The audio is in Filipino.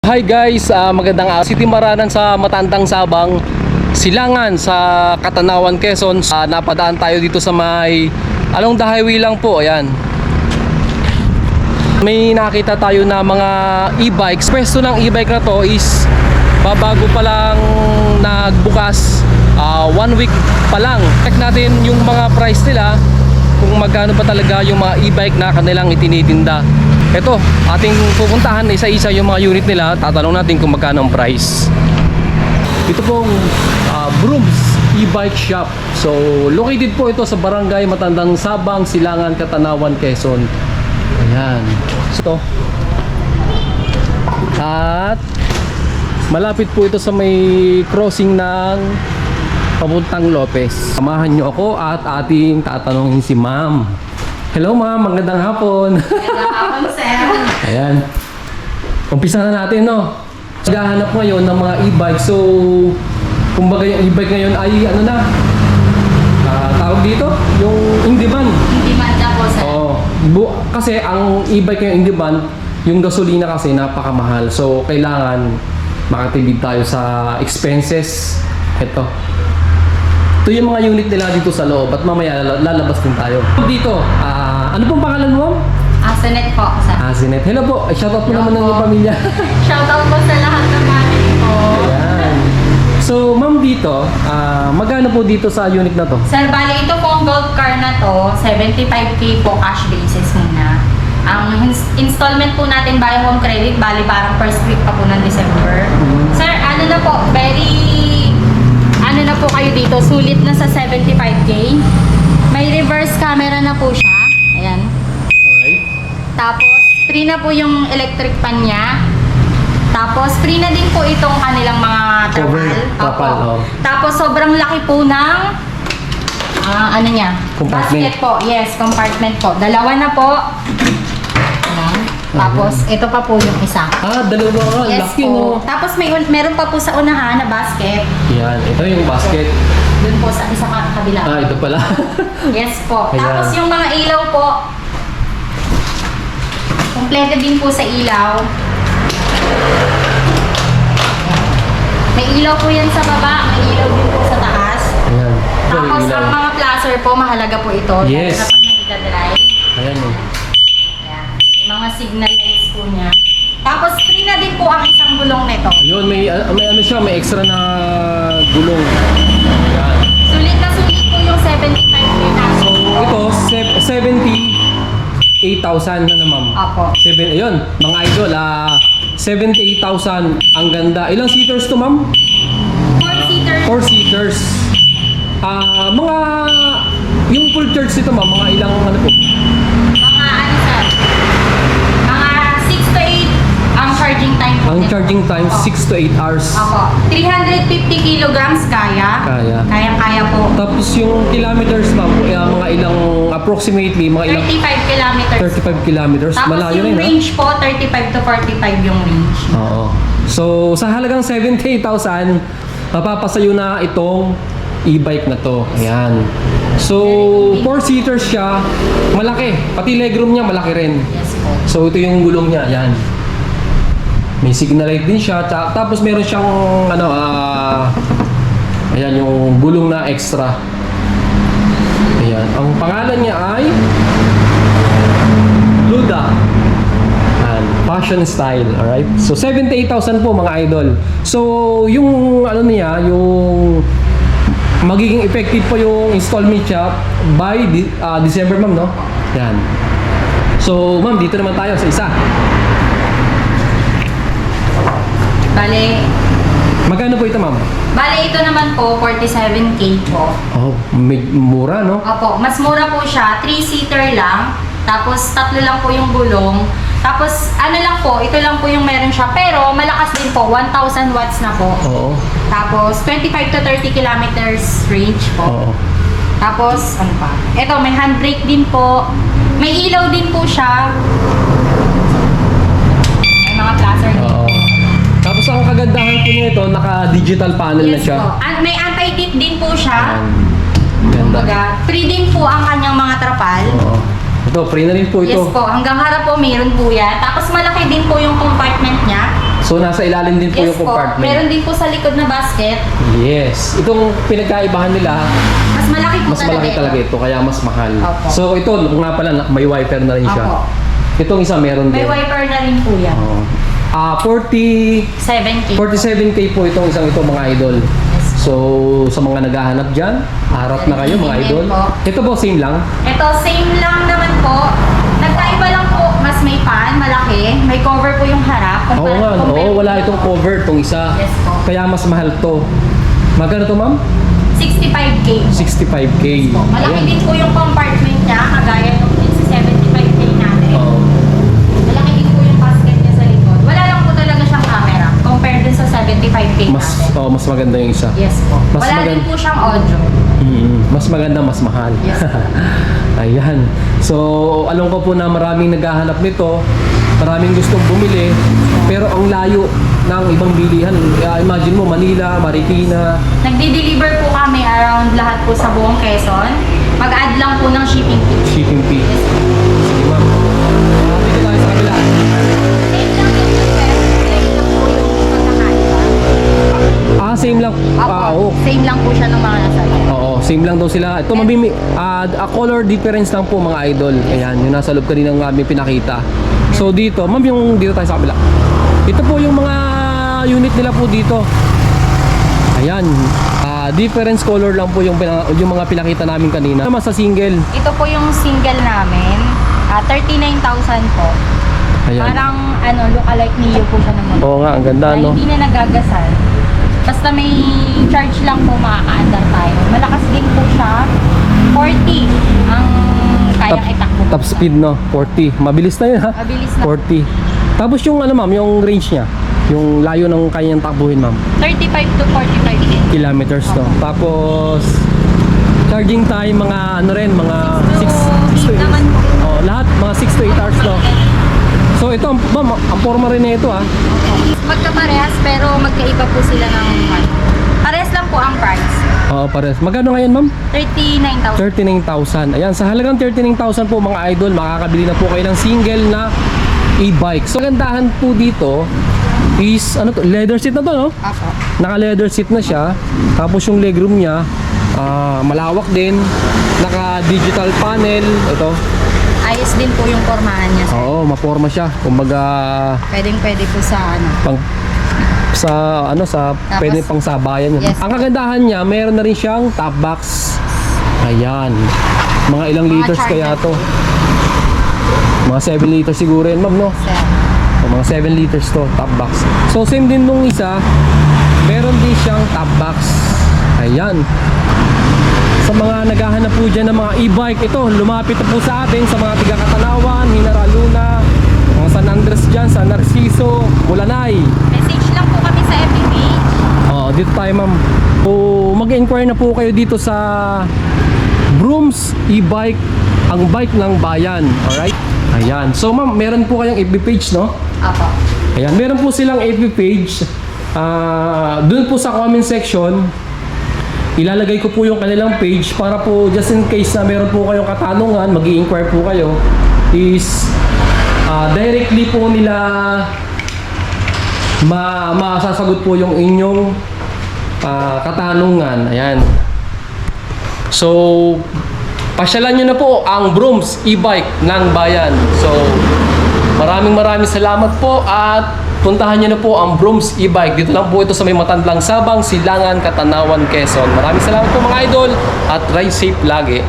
Hi guys, magandang araw. City Maranan sa Matandang Sabang, Silangan sa Katanawan, Quezon. Napadaan tayo dito sa may along the highway lang po, ayan. May nakita tayo na mga e-bikes. Pwesto ng e-bike na to is babago pa lang nagbukas, 1 week pa lang. Check natin yung mga price nila, kung magkano ba talaga yung mga e-bike na kanilang itinitinda. Ito, ating pupuntahan isa-isa yung mga unit nila. Tatanong natin kung magkano ang price. Ito pong Brooms e-bike shop. So, located po ito sa Barangay Matandang Sabang, Silangan, Katanawan, Quezon. Ayan. So, at malapit po ito sa may crossing ng papuntang Lopez. Samahan nyo ako at ating tatanungin si ma'am. Hello ma'am, magandang hapon. Magandang hapon, sir. Ayan. Umpisa na natin, no? Naghahanap ngayon ng mga e-bike. So, kumbaga yung e-bike ngayon ay ano na? Tawag dito? Yung in-demand. In-demand na po, sir. Oo. Kasi ang e-bike ngayon in-demand, yung gasolina kasi napakamahal. So, kailangan makatipid tayo sa expenses. Ito. Ito yung mga unit nila dito sa loob at mamaya lalabas din tayo. Dito, ano pong pangalan mo? Asinet po, sir. Asinet. Hello po, shoutout mo Hello naman ng po. iyong pamilya. Shoutout po sa lahat ng family ko. Ayan. So, ma'am dito, magkano po dito sa unit na to? Sir, bali ito pong gold car na to, 75k po cash basis muna. Ang installment po natin by home credit, bali parang first week pa po ng December. Sir, ano na po, ano na po kayo dito, sulit na sa 75k. May reverse camera na po siya. Ayan. Alright. Tapos, free na po yung electric fan niya. Tapos, free na din po itong kanilang mga Cover, trapal. trapal, oh. Tapos, sobrang laki po ng ano niya? Compartment. Basket po. Yes, compartment po. Dalawa na po. Ayan. Tapos, ito pa po yung isa. Dalawa nga. Yes Laki, po. no? Tapos, meron pa po sa unahan na basket. Yan, ito yung basket. Doon po sa isa kabila. Ito pala. Yes po. Ayan. Tapos yung mga ilaw po, kompleto din po sa ilaw. May ilaw po yan sa baba, may ilaw din po sa taas. Ayan. Tapos Ilaw. ang mga placer po, mahalaga po ito. Yes. Kapag nagdadrive. Ayan, oh. Ayan. May mga signal lights po niya. Tapos free na din po ang isang gulong nito. Ayun, may ano siya, may extra na gulong. Ayan. Sulit na sulit po yung 75k na. So, ito, 78,000 na ma'am. Opo. Ayun, mga idol, 78,000. Ang ganda. Ilang seaters to, ma'am? 4-seater. 4 seaters. Mga, yung full charge nito, ma'am, mga ilang ano po? Mga ano sir? Mga 6 to 8 ang charging time po. Ang nito. charging time, Opo. 6 to 8 hours. Opo. 350 kilograms kaya. Kaya. Kaya po. Tapos yung kilometers, ma'am, mga ilang, approximately, mga ilang, 35 kilometers. 35 kilometers. Tapos Malayo yung rin, ha? range po, 35 to 45 yung range. Oo. So, sa halagang 78,000, mapapasayo na itong e-bike na to. Ayan. So, 4-seaters siya. Malaki. Pati legroom niya, malaki rin. Yes po. So, ito yung gulong niya. Ayan. May signal light din siya. Tapos, meron siyang, ayan, yung gulong na extra. Ayan. Ang pangalan niya ay Luda. Fashion style, alright? So, 78,000 po mga idol. So, yung ano niya, yung magiging effective po yung installment siya by December, ma'am, no? Yan. So, ma'am, dito naman tayo sa isa. Bale, Magkano po ito, ma'am? ito naman po, 47k po. Oh, mura, no? Opo, mas mura po siya. 3-seater lang. Tapos, 3 lang po yung gulong. Tapos, ano lang po, ito lang po yung meron siya. Pero, malakas din po. 1,000 watts na po. Oo. Tapos, 25 to 30 kilometers range po. Oo. Tapos, ano pa? Ito, may handbrake din po. May ilaw din po siya. May mga placer din Oo. po. Tapos, ang kagandahan po nito, naka-digital panel na Yes siya. po. May anti-dip din po siya. Ganda. Kumbaga, free din po ang kanyang mga trapal. Oo. Ito, free na rin po ito. Yes po, hanggang harap po meron po yan. Tapos malaki din po yung compartment niya. So nasa ilalim din po Yes yung po. compartment. Meron din po sa likod na basket. Yes. Itong pinagkaibahan nila, Mas malaki po mas malaki talaga ito, kaya mas mahal. Opo. So ito, kung nga pala, may wiper na rin siya. Opo. Itong isa meron May din. wiper na rin po yan. Oo. 47K 7K. po itong isang ito, mga idol. Yes. So, sa mga naghahanap dyan, harap na kayo mga Amen idol. po. Ito po, same lang. Ito, same lang naman po. Nagkaiba lang po, mas may pan, malaki. May cover po yung harap. Oo nga, Compare oo, wala po itong ito. cover itong isa. Yes po. Kaya mas mahal to. Magkano to, ma'am? 65K. 65K. Po. Malaki Ayan. din po yung compartment niya, kagaya nung sa 75K natin. Oo. Malaki din po yung basket niya sa likod. Wala lang po talaga siyang camera compared din sa 75K natin. Mas maganda yung isa. Yes po. Mas Wala din maganda. po siyang audio. Mas maganda, mas mahal. Yes. Ayan. So, alam ko po na maraming naghahanap nito, maraming gustong bumili, pero ang layo ng ibang bilihan. Imagine mo, Manila, Marikina. Nagdi-deliver po kami around lahat po sa buong Quezon. Mag-add lang po ng shipping fee. Shipping fee. Yes po. Sige, ma'am. Dito tayo sa kabila. Same lang din po, sir. Same lang po yung pagkakaiba. Same lang. Oo. Same lang po siya ng mga nasa loob. Oo, same lang daw sila. Ito, a color difference lang po mga idol. Ayan, yung nasa loob kanina ng aming pinakita. So dito, ma'am, yung dito tayo sa kabila. Ito po yung mga unit nila po dito. Ayan, difference color lang po yung mga pinakita namin kanina. Naman sa single. Ito po yung single namin. 39,000 po. Ayan. Parang look-alike Mio po siya naman. Oo nga, ang ganda, Dahil no? hindi na nagagasal. Basta may charge lang po makaka-andar tayo. Malakas din po siya. 40 ang kayang itakbo. Top speed, no? 40. Mabilis na yun, ha? Mabilis na. 40. Tapos yung ma'am, yung range niya. Yung layo ng kanyang takbuhin, ma'am. 35 to 45 Kilometers, no? Tapos, charging time, mga mga 6 to 8. naman po. Oh, lahat, mga 6 to 8 hours, no? So, ito, ma'am, ang forma rin na ito, ah. Magkaparehas pero magkaiba po sila ng parehas lang po ang price. Oo, pares. Magkano ngayon, ma'am? 39,000. 39,000. Ayan, sa halagang 39,000 po mga idol, makakabili na po kayo ng single na e-bike. So, gandahan po dito is, leather seat na to, no? Apo. Naka-leather seat na siya. Tapos yung legroom niya, malawak din. Naka-digital panel. Ito. Ayos din po yung formahan niya. Sir. Oo, maporma siya. Kumbaga, Pwede po sa pang sa Tapos, pwede pang sabayan yun. yes. Ang kagandahan niya, meron na rin siyang top box. Ayan. Mga ilang Mga liters charger. kaya to? Mga 7 liters siguro yan, ma'am, no? sir. O, mga 7 liters to, top box. So, same din nung isa, meron din siyang top box. Ayan. Sa mga naghahanap po dyan ng mga e-bike, ito, lumapit na po sa atin sa mga tiga Katanawan, General Luna, mga San Andres dyan, San Narciso, Mulanay. Message lang po kami sa FB page. Dito tayo, ma'am. So, mag-inquire na po kayo dito sa Brooms e-bike, ang bike ng bayan. Alright? Ayan. So, ma'am, meron po kayong FB page, no? Apo. Ayan, meron po silang FB page. Doon po sa comment section, ilalagay ko po yung kanilang page para po just in case na meron po kayong katanungan, mag-i-inquire po kayo, is directly po nila masasagot po yung inyong katanungan. Ayan. So, pasyalan nyo na po ang Brooms e-bike ng bayan. So, maraming salamat po at puntahan nyo na po ang Brooms e-bike. Dito lang po ito sa may Matandlang Sabang, Silangan, Katanawan, Quezon. Maraming salamat po mga idol at ride safe lagi.